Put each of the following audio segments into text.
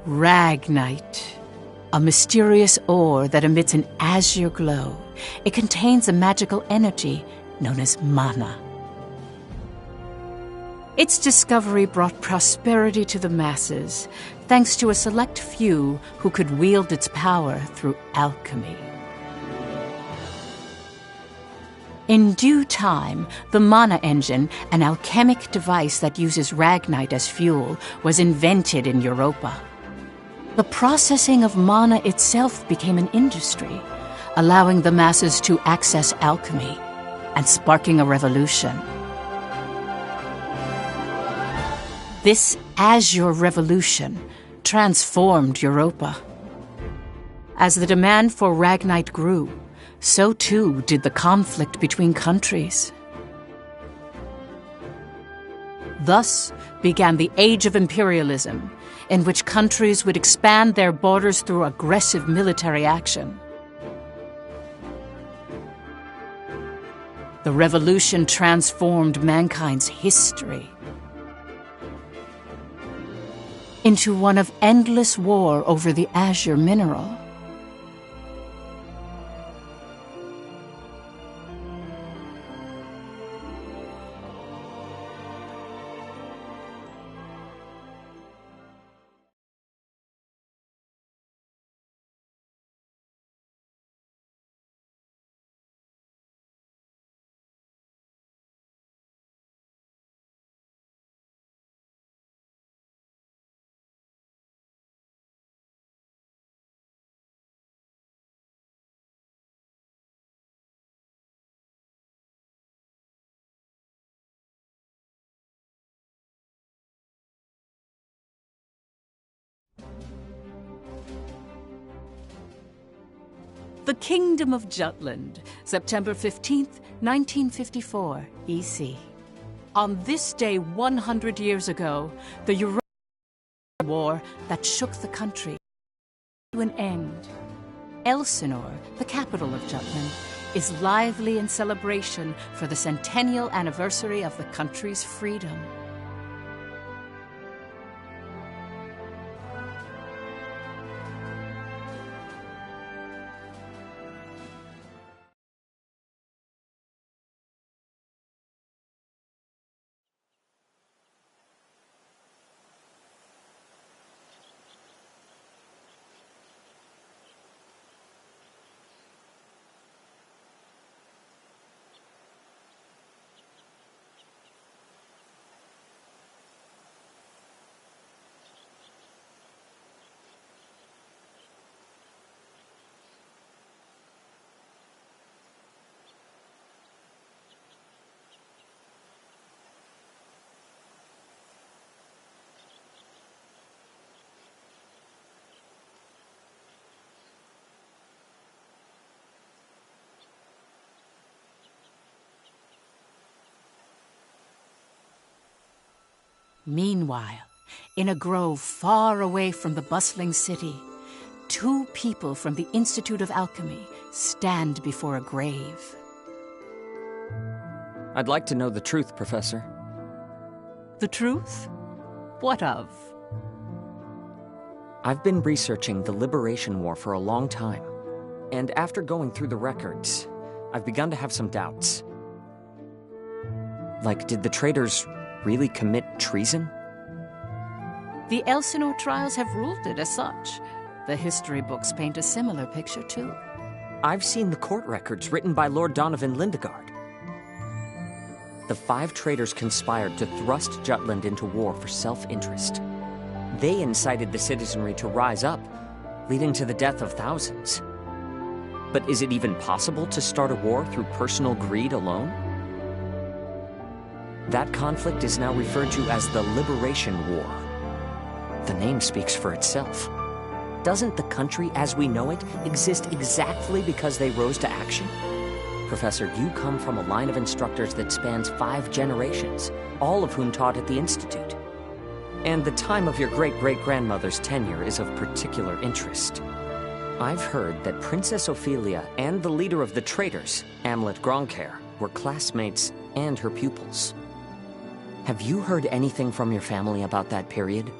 Ragnite, a mysterious ore that emits an azure glow. It contains a magical energy known as mana. Its discovery brought prosperity to the masses, thanks to a select few who could wield its power through alchemy. In due time, the mana engine, an alchemic device that uses ragnite as fuel, was invented in Europa. The processing of mana itself became an industry, allowing the masses to access alchemy and sparking a revolution. This azure revolution transformed Europa. As the demand for ragnite grew, so too did the conflict between countries. Thus began the Age of Imperialism, in which countries would expand their borders through aggressive military action. The revolution transformed mankind's history into one of endless war over the azure mineral. The Kingdom of Jutland, September 15th, 1954, EC. On this day 100 years ago, the European war that shook the country came to an end. Elsinore, the capital of Jutland, is lively in celebration for the centennial anniversary of the country's freedom. Meanwhile, in a grove far away from the bustling city, two people from the Institute of Alchemy stand before a grave. I'd like to know the truth, Professor. The truth? What of? I've been researching the Liberation War for a long time, and after going through the records, I've begun to have some doubts. Like, did the traitors really commit treason? The Elsinore trials have ruled it as such. The history books paint a similar picture, too. I've seen the court records written by Lord Donovan Lindegard. The 5 traitors conspired to thrust Jutland into war for self-interest. They incited the citizenry to rise up, leading to the death of thousands. But is it even possible to start a war through personal greed alone? That conflict is now referred to as the Liberation War. The name speaks for itself. Doesn't the country as we know it exist exactly because they rose to action? Professor, you come from a line of instructors that spans 5 generations, all of whom taught at the Institute. And the time of your great-great-grandmother's tenure is of particular interest. I've heard that Princess Ophelia and the leader of the traitors, Amlet Gronkair, were classmates and her pupils. Have you heard anything from your family about that period?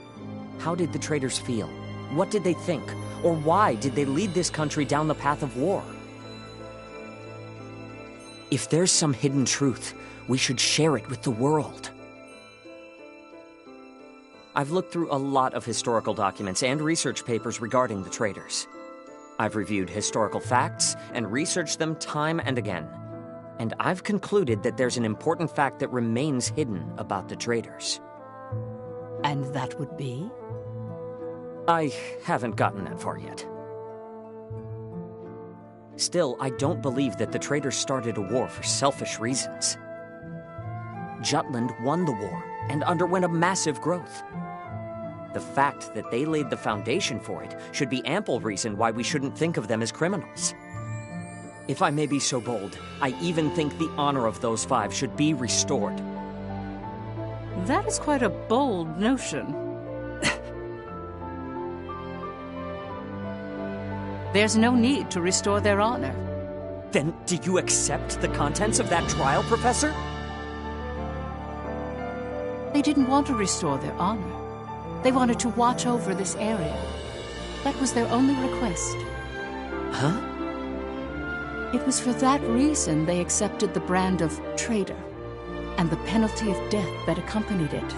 How did the traitors feel? What did they think? Or why did they lead this country down the path of war? If there's some hidden truth, we should share it with the world. I've looked through a lot of historical documents and research papers regarding the traitors. I've reviewed historical facts and researched them time and again. And I've concluded that there's an important fact that remains hidden about the traitors. And that would be? I haven't gotten that far yet. Still, I don't believe that the traitors started a war for selfish reasons. Jutland won the war and underwent a massive growth. The fact that they laid the foundation for it should be ample reason why we shouldn't think of them as criminals. If I may be so bold, I even think the honor of those 5 should be restored. That is quite a bold notion. There's no need to restore their honor. Then do you accept the contents of that trial, Professor? They didn't want to restore their honor. They wanted to watch over this area. That was their only request. Huh? It was for that reason they accepted the brand of traitor and the penalty of death that accompanied it.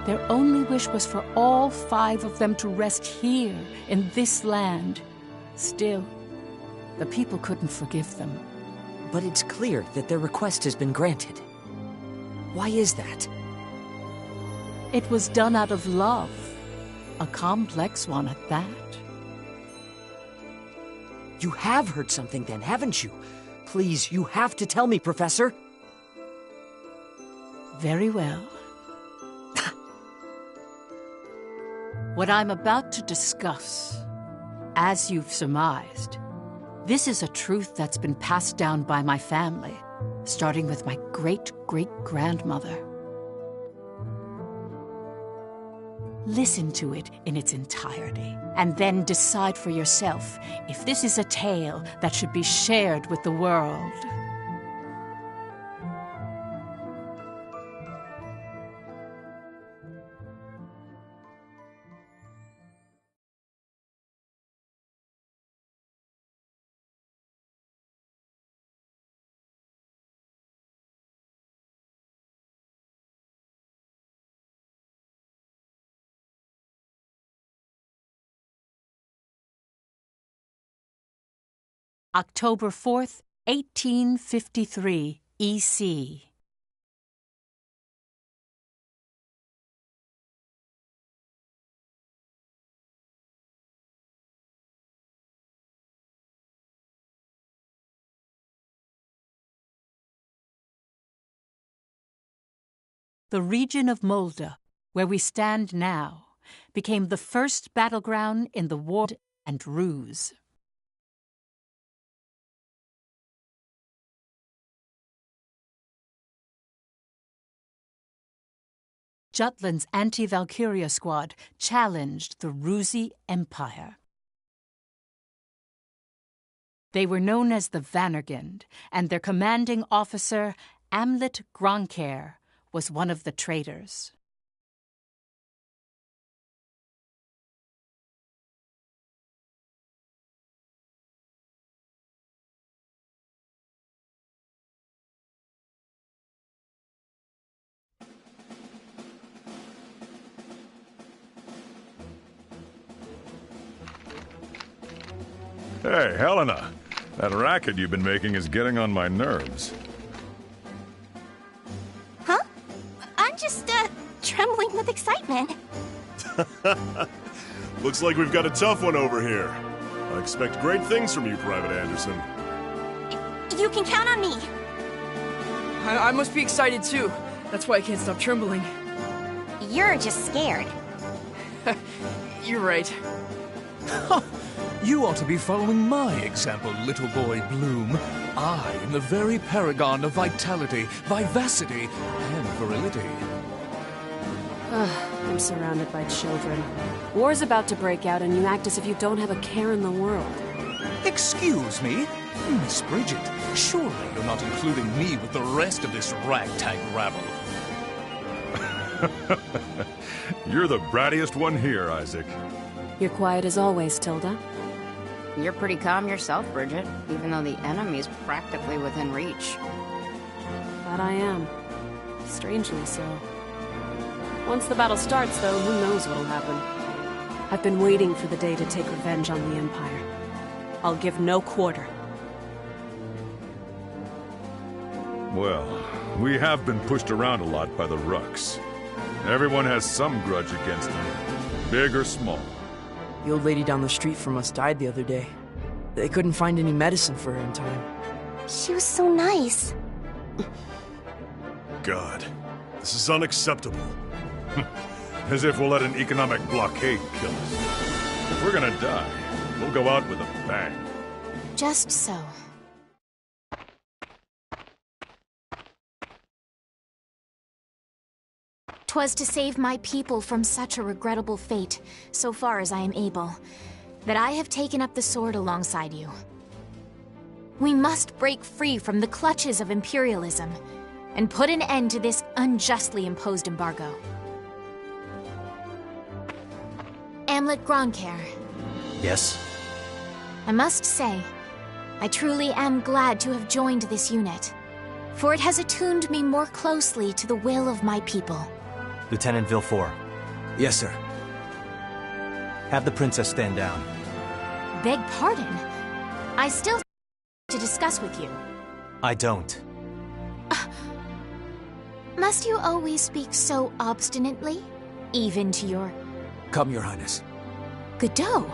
Their only wish was for all 5 of them to rest here in this land. Still, the people couldn't forgive them. But it's clear that their request has been granted. Why is that? It was done out of love, a complex one at that. You have heard something then, haven't you? Please, you have to tell me, Professor. Very well. What I'm about to discuss, as you've surmised, this is a truth that's been passed down by my family, starting with my great-great-grandmother. Listen to it in its entirety, and then decide for yourself if this is a tale that should be shared with the world. October 4th, 1853, EC. The region of Mulda, where we stand now, became the first battleground in the war and ruse. Jutland's anti-Valkyria squad challenged the Rusi Empire. They were known as the Vannergund, and their commanding officer, Amlet Gronkair, was one of the traitors. Hey, Helena. That racket you've been making is getting on my nerves. Huh? I'm just, trembling with excitement. Looks like we've got a tough one over here. I expect great things from you, Private Anderson. You can count on me. I must be excited too. That's why I can't stop trembling. You're just scared. You're right. You ought to be following my example, little boy Bloom. I am the very paragon of vitality, vivacity, and virility. I'm surrounded by children. War's about to break out and you act as if you don't have a care in the world. Excuse me? Miss Bridget, surely you're not including me with the rest of this ragtag rabble. You're the brattiest one here, Isaac. You're quiet as always, Tilda. You're pretty calm yourself, Bridget, even though the enemy's practically within reach. That I am. Strangely so. Once the battle starts, though, who knows what'll happen. I've been waiting for the day to take revenge on the Empire. I'll give no quarter. Well, we have been pushed around a lot by the Rucks. Everyone has some grudge against them, big or small. The old lady down the street from us died the other day. They couldn't find any medicine for her in time. She was so nice. God, this is unacceptable. As if we'll let an economic blockade kill us. If we're gonna die, we'll go out with a bang. Just so. 'Twas to save my people from such a regrettable fate, so far as I am able, that I have taken up the sword alongside you. We must break free from the clutches of imperialism, and put an end to this unjustly imposed embargo. Amlet Gronkair. Yes? I must say, I truly am glad to have joined this unit, for it has attuned me more closely to the will of my people. Lieutenant Villefort. Yes, sir. Have the princess stand down. Beg pardon? I still have to discuss with you. I don't. Must you always speak so obstinately? Even to your... Come, Your Highness. Godot?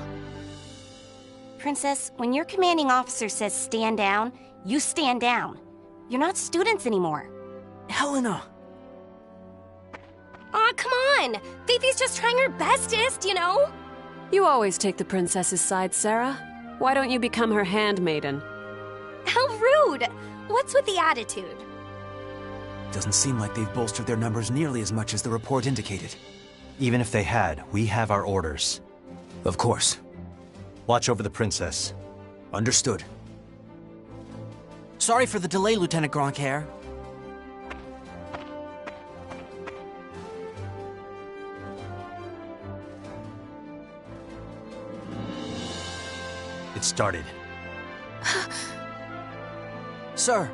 Princess, when your commanding officer says stand down, you stand down. You're not students anymore. Helena! Aw, come on! Fifi's just trying her bestest, you know? You always take the princess's side, Sarah. Why don't you become her handmaiden? How rude! What's with the attitude? Doesn't seem like they've bolstered their numbers nearly as much as the report indicated. Even if they had, we have our orders. Of course. Watch over the princess. Understood. Sorry for the delay, Lieutenant Gronkair. It started. Sir,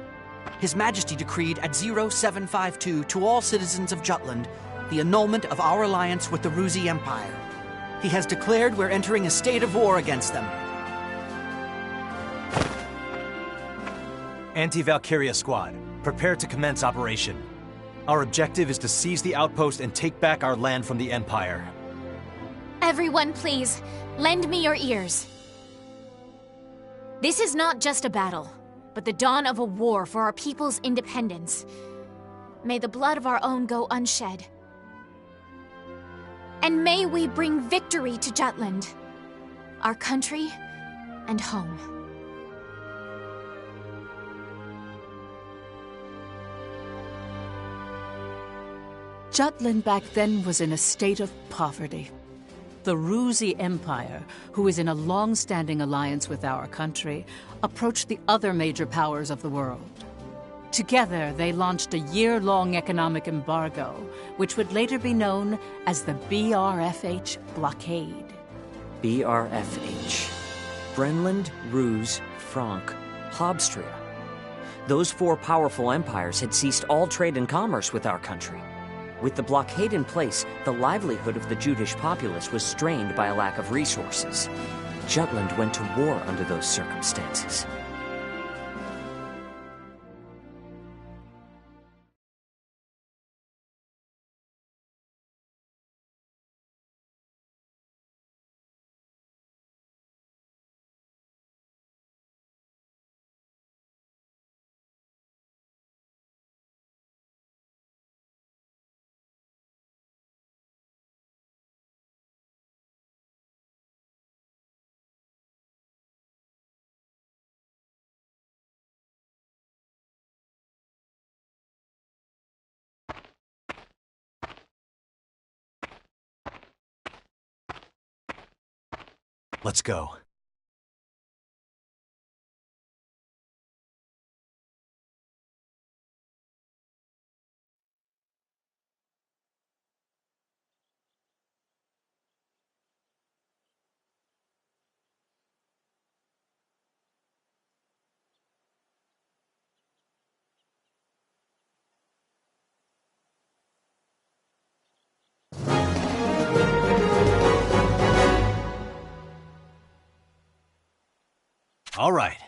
His Majesty decreed at 0752 to all citizens of Jutland the annulment of our alliance with the Ruzi Empire. He has declared we're entering a state of war against them. Anti-Valkyria squad, prepare to commence operation. Our objective is to seize the outpost and take back our land from the Empire. Everyone, please, lend me your ears. This is not just a battle, but the dawn of a war for our people's independence. May the blood of our own go unshed. And may we bring victory to Jutland, our country and home. Jutland back then was in a state of poverty. The Ruzi Empire, who is in a long-standing alliance with our country, approached the other major powers of the world. Together, they launched a year-long economic embargo, which would later be known as the BRFH blockade. BRFH. Brenland, Ruse, Frank, Habstria. Those four powerful empires had ceased all trade and commerce with our country. With the blockade in place, the livelihood of the Judish populace was strained by a lack of resources. Jutland went to war under those circumstances. Let's go. All right.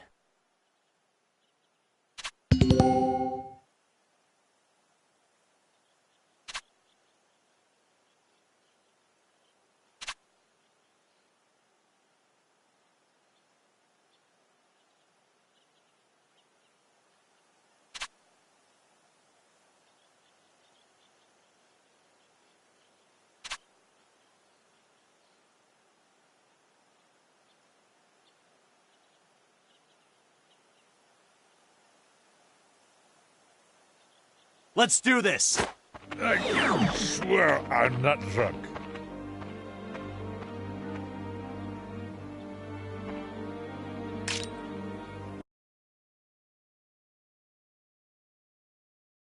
Let's do this! I swear I'm not drunk.